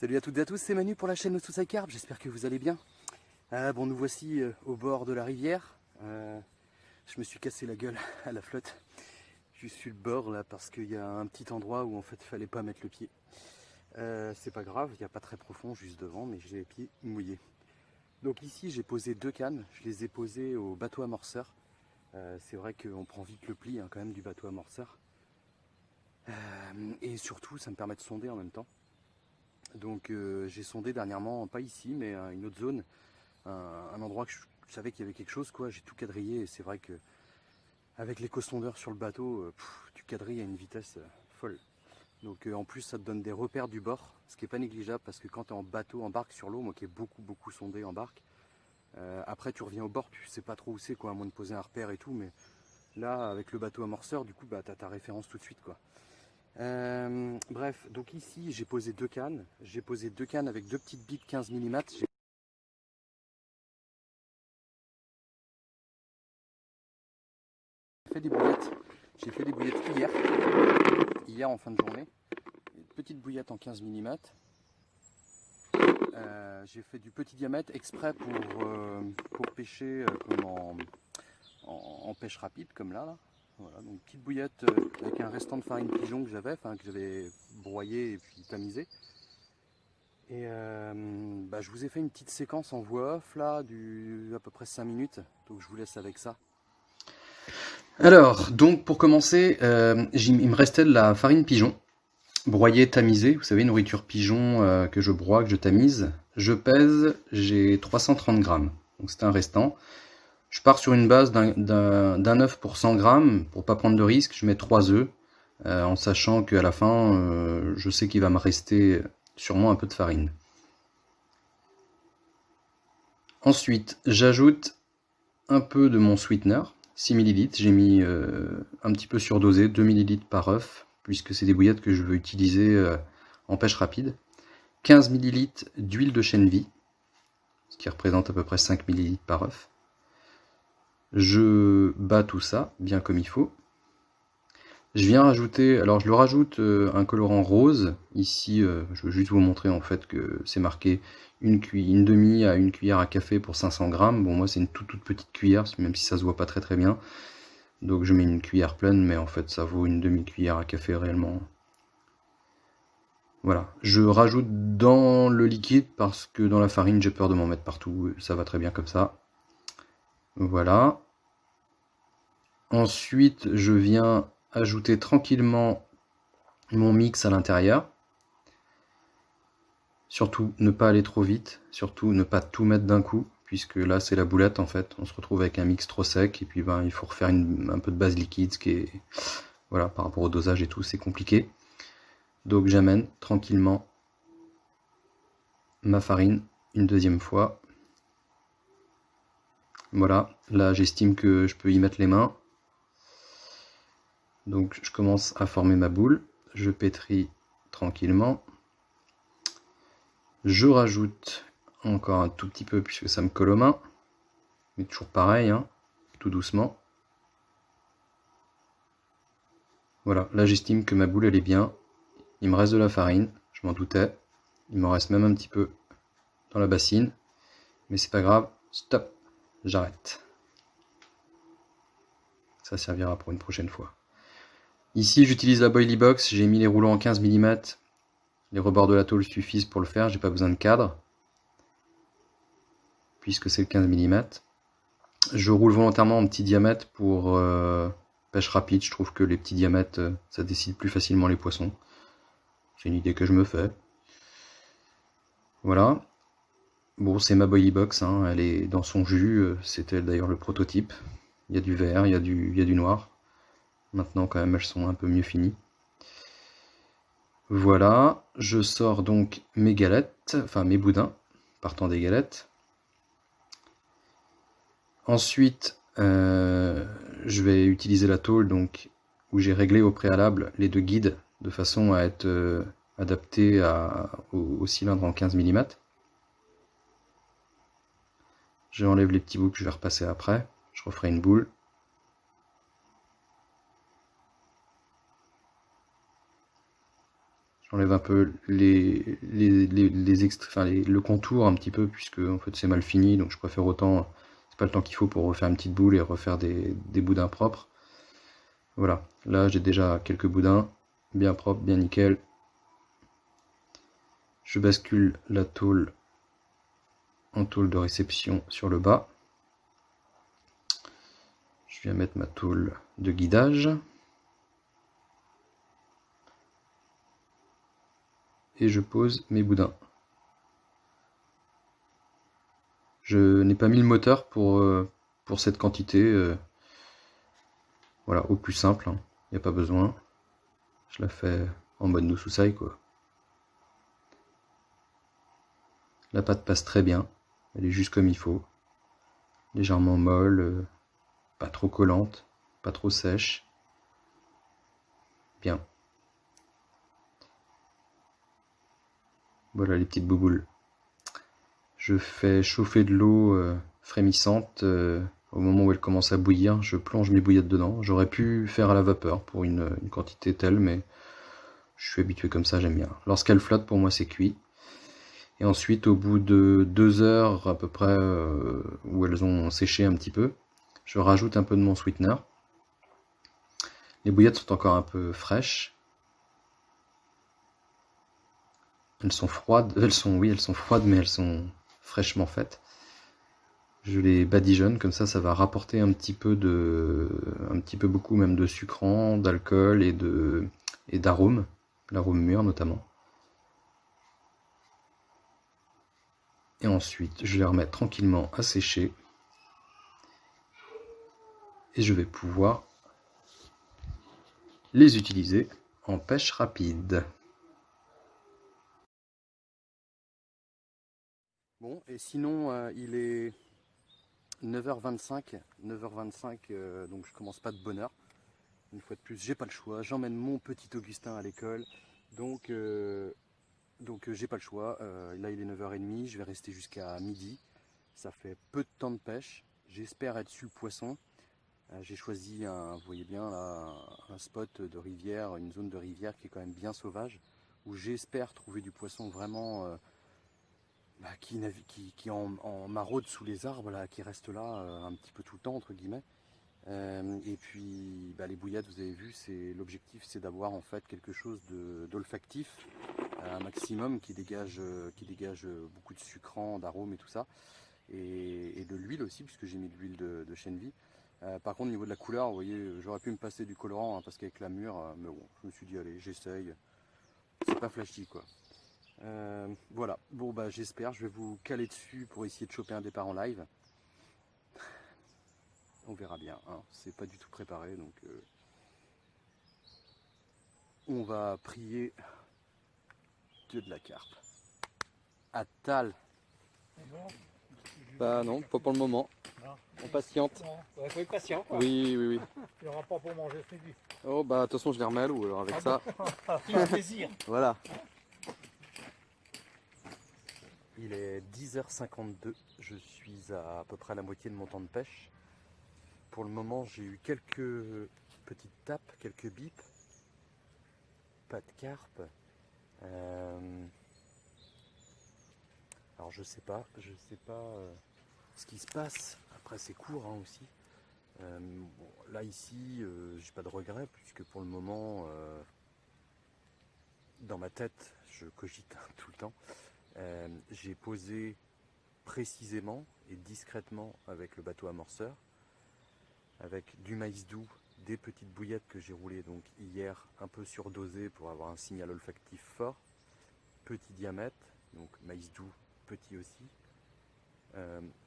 Salut à toutes et à tous, c'est Manu pour la chaîne Otsusai Carp, j'espère que vous allez bien. Bon, nous voici au bord de la rivière. Je me suis cassé la gueule à la flotte. Je suis le bord là parce qu'il y a un petit endroit où en fait il fallait pas mettre le pied. C'est pas grave, il n'y a pas très profond juste devant, mais j'ai les pieds mouillés. Donc ici j'ai posé deux cannes, je les ai posées au bateau amorceur. C'est vrai qu'on prend vite le pli quand même du bateau amorceur. Et surtout ça me permet de sonder en même temps. Donc j'ai sondé dernièrement, pas ici, mais une autre zone, un endroit que je savais qu'il y avait quelque chose, quoi. J'ai tout quadrillé et c'est vrai que avec l'éco-sondeur sur le bateau, tu quadrilles à une vitesse folle. Donc en plus ça te donne des repères du bord, ce qui est pas négligeable parce que quand tu es en bateau, en barque sur l'eau, moi qui ai beaucoup sondé en barque, après tu reviens au bord, tu sais pas trop où c'est, quoi, à moins de poser un repère et tout, mais là avec le bateau amorceur, du coup bah t'as ta référence tout de suite, quoi. Bref, donc ici j'ai posé deux cannes. J'ai posé deux cannes avec deux petites bites 15 mm. J'ai fait des bouillettes. J'ai fait des bouillettes hier en fin de journée. Une petite bouillette en 15 mm. J'ai fait du petit diamètre exprès pour pêcher comme en pêche rapide, comme là. Voilà, donc petite bouillette avec un restant de farine pigeon que j'avais broyé et puis tamisé. Et je vous ai fait une petite séquence en voix off là, à peu près 5 minutes, donc je vous laisse avec ça. Alors, donc pour commencer, il me restait de la farine pigeon, broyée, tamisée, vous savez, nourriture pigeon que je broie, que je tamise. Je pèse, j'ai 330 grammes, donc c'est un restant. Je pars sur une base d'un œuf pour 100 grammes, pour pas prendre de risque, je mets 3 œufs, en sachant qu'à la fin, je sais qu'il va me rester sûrement un peu de farine. Ensuite, j'ajoute un peu de mon sweetener, 6 ml, j'ai mis un petit peu surdosé, 2 ml par œuf, puisque c'est des bouillettes que je veux utiliser en pêche rapide. 15 ml d'huile de chènevis, ce qui représente à peu près 5 ml par œuf. Je bats tout ça bien comme il faut. Je viens rajouter, alors je le rajoute un colorant rose. Ici, je veux juste vous montrer en fait que c'est marqué une demi à une cuillère à café pour 500 grammes. Bon, moi c'est une toute petite cuillère, même si ça se voit pas très bien. Donc je mets une cuillère pleine, mais en fait ça vaut une demi-cuillère à café réellement. Voilà, je rajoute dans le liquide parce que dans la farine j'ai peur de m'en mettre partout, ça va très bien comme ça. Voilà. Ensuite je viens ajouter tranquillement mon mix à l'intérieur. Surtout ne pas aller trop vite, surtout ne pas tout mettre d'un coup, puisque là c'est la boulette en fait, on se retrouve avec un mix trop sec et puis il faut refaire un peu de base liquide, ce qui est, voilà, par rapport au dosage et tout, c'est compliqué. Donc j'amène tranquillement ma farine une deuxième fois. Voilà, là j'estime que je peux y mettre les mains. Donc je commence à former ma boule, je pétris tranquillement. Je rajoute encore un tout petit peu puisque ça me colle aux mains. Mais toujours pareil, hein, tout doucement. Voilà, là j'estime que ma boule elle est bien. Il me reste de la farine, je m'en doutais. Il m'en reste même un petit peu dans la bassine. Mais c'est pas grave, stop, j'arrête. Ça servira pour une prochaine fois. Ici j'utilise la Boilie Box, j'ai mis les rouleaux en 15 mm. Les rebords de la tôle suffisent pour le faire, j'ai pas besoin de cadre. Puisque c'est le 15 mm. Je roule volontairement en petit diamètre pour pêche rapide. Je trouve que les petits diamètres, ça décide plus facilement les poissons. C'est une idée que je me fais. Voilà. Bon, c'est ma Boilie Box, hein. Elle est dans son jus. C'était d'ailleurs le prototype. Il y a du vert, il y a du noir. Maintenant, quand même, elles sont un peu mieux finies. Voilà. Je sors donc mes galettes, enfin mes boudins, partant des galettes. Ensuite, je vais utiliser la tôle donc, où j'ai réglé au préalable les deux guides de façon à être adapté au cylindre en 15 mm. J'enlève les petits bouts que je vais repasser après. Je referai une boule. J'enlève un peu le contour un petit peu, puisque en fait c'est mal fini, donc je préfère autant, c'est pas le temps qu'il faut pour refaire une petite boule et refaire des boudins propres. Voilà, là j'ai déjà quelques boudins, bien propres, bien nickel. Je bascule la tôle en tôle de réception sur le bas. Je viens mettre ma tôle de guidage. Et je pose mes boudins. Je n'ai pas mis le moteur pour cette quantité. Voilà, au plus simple, il n'y a pas besoin. Je la fais en mode nususai, quoi. La pâte passe très bien, elle est juste comme il faut. Légèrement molle, pas trop collante, pas trop sèche. Bien. Voilà les petites bouboules. Je fais chauffer de l'eau frémissante. Au moment où elle commence à bouillir, je plonge mes bouillettes dedans. J'aurais pu faire à la vapeur pour une quantité telle, mais je suis habitué comme ça, j'aime bien. Lorsqu'elle flotte, pour moi, c'est cuit. Et ensuite, au bout de 2 heures à peu près, où elles ont séché un petit peu, je rajoute un peu de mon sweetener. Les bouillettes sont encore un peu fraîches. Elles sont froides, elles sont froides, mais elles sont fraîchement faites. Je les badigeonne, comme ça va rapporter un petit peu beaucoup même de sucrant, d'alcool et d'arôme, l'arôme mûr notamment. Et ensuite, je les remets tranquillement à sécher. Et je vais pouvoir les utiliser en pêche rapide. Bon, et sinon, il est 9h25, donc je commence pas de bonne heure. Une fois de plus, j'ai pas le choix. J'emmène mon petit Augustin à l'école, donc j'ai pas le choix. Là, il est 9h30, je vais rester jusqu'à midi. Ça fait peu de temps de pêche. J'espère être sur le poisson. J'ai choisi vous voyez bien là, un spot de rivière, une zone de rivière qui est quand même bien sauvage, où j'espère trouver du poisson vraiment qui en maraude sous les arbres, là, qui reste là un petit peu tout le temps, entre guillemets. Et puis les bouillettes, vous avez vu, l'objectif c'est d'avoir en fait quelque chose d'olfactif, un maximum qui dégage beaucoup de sucrant, d'arômes et tout ça, et de l'huile aussi, puisque j'ai mis de l'huile de chènevis. Par contre, au niveau de la couleur, vous voyez, j'aurais pu me passer du colorant parce qu'avec la mûre, mais bon, je me suis dit, allez, j'essaye. C'est pas flashy quoi. Voilà, bon j'espère, je vais vous caler dessus pour essayer de choper un départ en live. On verra bien, hein. C'est pas du tout préparé, donc on va prier Dieu de la carpe. À Tal. Bah non, pas pour le moment. Non. On patiente. Il faut être patient, quoi. Oui. Il n'y aura pas pour manger ce midi. Oh de toute façon je les remets à l'eau alors avec ça. Tout le plaisir. Voilà. Il est 10h52, je suis à peu près à la moitié de mon temps de pêche. Pour le moment j'ai eu quelques petites tapes, quelques bips. Pas de carpe. Alors je sais pas ce qui se passe. Après c'est court hein, aussi. Là ici, j'ai pas de regrets puisque pour le moment, dans ma tête, je cogite tout le temps. J'ai posé précisément et discrètement avec le bateau amorceur, avec du maïs doux, des petites bouillettes que j'ai roulées donc hier un peu surdosées pour avoir un signal olfactif fort, petit diamètre, donc maïs doux petit aussi.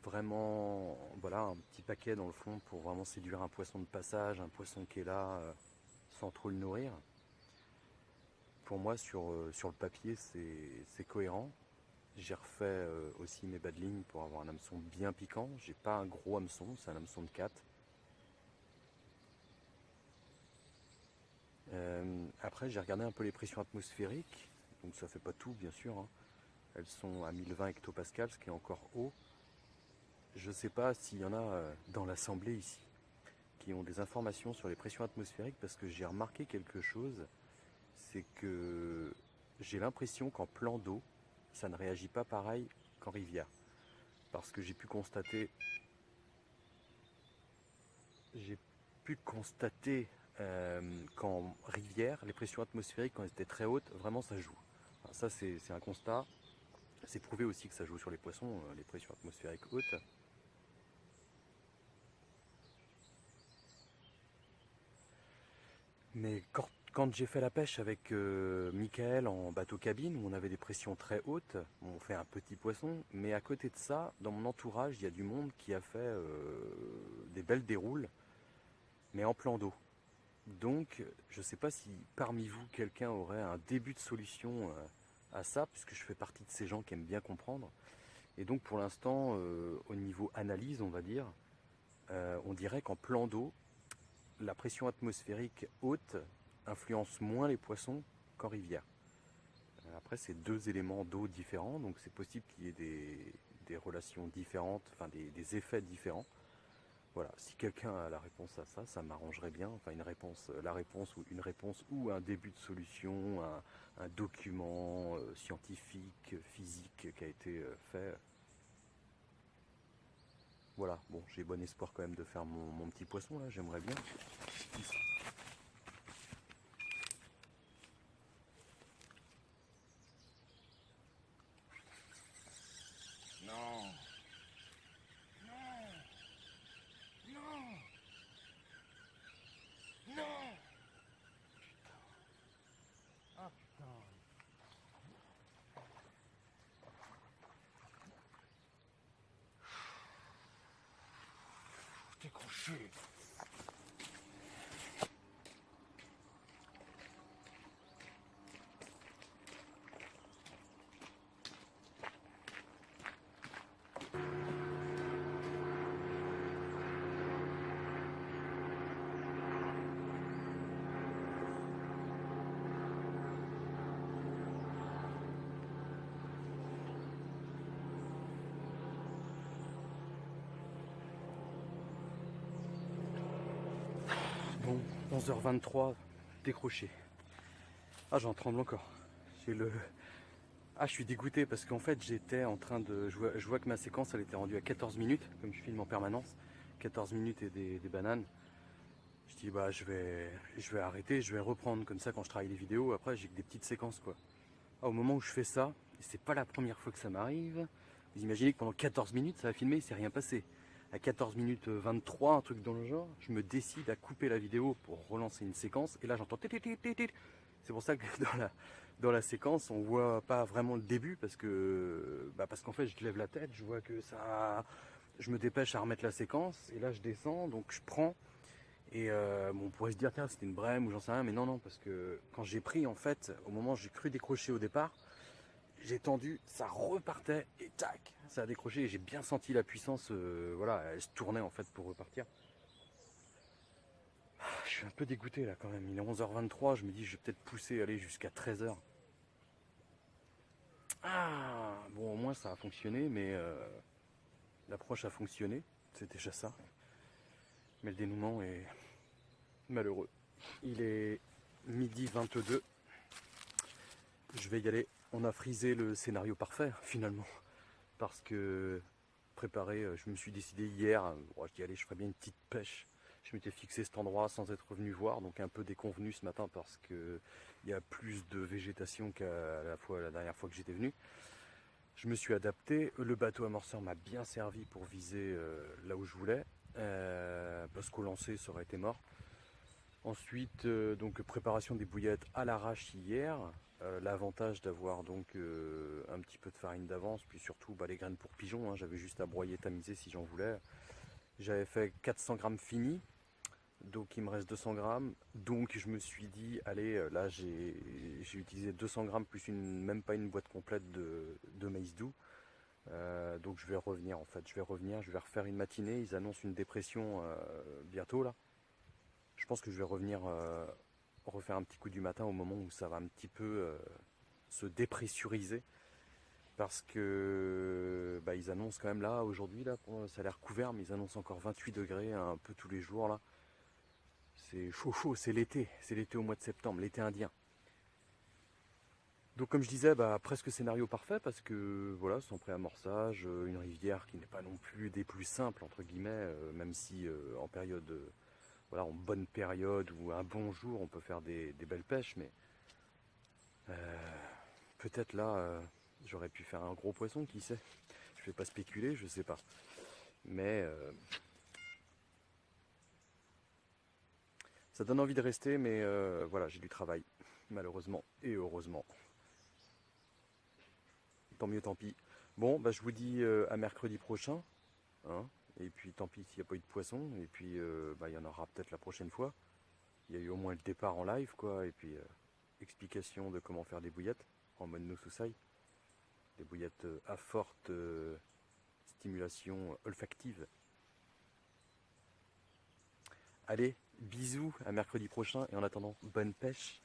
Vraiment, voilà, un petit paquet dans le fond pour vraiment séduire un poisson de passage, un poisson qui est là sans trop le nourrir. Pour moi, sur le papier, c'est cohérent. J'ai refait aussi mes bas de ligne pour avoir un hameçon bien piquant. J'ai pas un gros hameçon, c'est un hameçon de 4. Après, j'ai regardé un peu les pressions atmosphériques. Donc ça fait pas tout, bien sûr, hein. Elles sont à 1020 hectopascales, ce qui est encore haut. Je ne sais pas s'il y en a dans l'assemblée ici qui ont des informations sur les pressions atmosphériques parce que j'ai remarqué quelque chose, c'est que j'ai l'impression qu'en plan d'eau, ça ne réagit pas pareil qu'en rivière. Parce que j'ai pu constater qu'en rivière, les pressions atmosphériques, quand elles étaient très hautes, vraiment ça joue. Enfin, ça, c'est un constat. C'est prouvé aussi que ça joue sur les poissons, les pressions atmosphériques hautes. Mais quand j'ai fait la pêche avec Michael en bateau cabine, où on avait des pressions très hautes, on fait un petit poisson, mais à côté de ça, dans mon entourage, il y a du monde qui a fait des belles déroules, mais en plan d'eau. Donc, je ne sais pas si parmi vous, quelqu'un aurait un début de solution à ça, puisque je fais partie de ces gens qui aiment bien comprendre. Et donc, pour l'instant, au niveau analyse, on va dire, on dirait qu'en plan d'eau, la pression atmosphérique haute influence moins les poissons qu'en rivière. Après, c'est deux éléments d'eau différents, donc c'est possible qu'il y ait des relations différentes, enfin des effets différents. Voilà, si quelqu'un a la réponse à ça, ça m'arrangerait bien. Enfin, la réponse ou un début de solution, un document scientifique, physique qui a été fait. Voilà, bon, j'ai bon espoir quand même de faire mon petit poisson là, j'aimerais bien. Non, non, non, non. Ah putain. Décroché. Bon, 11h23, décroché. Ah, j'en tremble encore. J'ai le... Ah, je suis dégoûté parce qu'en fait, j'étais en train de... Je vois que ma séquence, elle était rendue à 14 minutes, comme je filme en permanence. 14 minutes et des bananes. Je dis, bah, je vais arrêter, je vais reprendre. Comme ça, quand je travaille les vidéos, après, j'ai que des petites séquences, quoi. Ah, au moment où je fais ça, et c'est pas la première fois que ça m'arrive, vous imaginez que pendant 14 minutes, ça va filmer, il s'est rien passé. À 14 minutes 23, un truc dans le genre, je me décide à couper la vidéo pour relancer une séquence, et là j'entends tit, tit, tit, tit, tit. C'est pour ça que dans la séquence, on voit pas vraiment le début, parce qu'en fait, je lève la tête, je vois que ça... Je me dépêche à remettre la séquence, et là je descends, donc je prends, et bon, on pourrait se dire, tiens, c'était une brème ou j'en sais rien, mais non, non, parce que quand j'ai pris, en fait, au moment où j'ai cru décrocher au départ, j'ai tendu, ça repartait et tac, ça a décroché et j'ai bien senti la puissance, voilà, elle se tournait en fait pour repartir. Je suis un peu dégoûté là quand même, il est 11h23, je me dis je vais peut-être pousser, aller jusqu'à 13h. Ah, bon au moins ça a fonctionné, mais l'approche a fonctionné, c'est déjà ça. Mais le dénouement est malheureux. Il est midi 22, je vais y aller. On a frisé le scénario parfait finalement, parce que préparé, je me suis décidé hier, je dis allez je ferai bien une petite pêche. Je m'étais fixé cet endroit sans être venu voir, donc un peu déconvenu ce matin parce que il y a plus de végétation qu'à la dernière fois que j'étais venu. Je me suis adapté, le bateau amorceur m'a bien servi pour viser là où je voulais, parce qu'au lancer ça aurait été mort. Ensuite, donc préparation des bouillettes à l'arrache hier. L'avantage d'avoir donc un petit peu de farine d'avance, puis surtout les graines pour pigeons, hein, j'avais juste à broyer, tamiser si j'en voulais. J'avais fait 400 grammes fini, donc il me reste 200 grammes. Donc je me suis dit, allez, là j'ai utilisé 200 grammes plus même pas une boîte complète de maïs doux. Donc je vais revenir en fait, je vais refaire une matinée. Ils annoncent une dépression bientôt là. Je pense que je vais revenir refaire un petit coup du matin au moment où ça va un petit peu se dépressuriser. Parce que ils annoncent quand même là, aujourd'hui, là, ça a l'air couvert, mais ils annoncent encore 28 degrés un peu tous les jours là. C'est chaud chaud, c'est l'été au mois de septembre, l'été indien. Donc comme je disais, bah, presque scénario parfait parce que voilà, sans préamorçage, une rivière qui n'est pas non plus des plus simples entre guillemets, même si en période, voilà, en bonne période ou un bon jour, on peut faire des belles pêches, mais peut-être là, j'aurais pu faire un gros poisson, qui sait. Je vais pas spéculer, je sais pas. Mais ça donne envie de rester, mais voilà, j'ai du travail, malheureusement et heureusement. Tant mieux, tant pis. Bon, bah, je vous dis à mercredi prochain. Hein, et puis tant pis s'il n'y a pas eu de poisson. Et puis bah, il y en aura peut-être la prochaine fois. Il y a eu au moins le départ en live, quoi. Et puis explication de comment faire des bouillettes en mode no susai. Des bouillettes à forte stimulation olfactive. Allez, bisous, à mercredi prochain. Et en attendant, bonne pêche.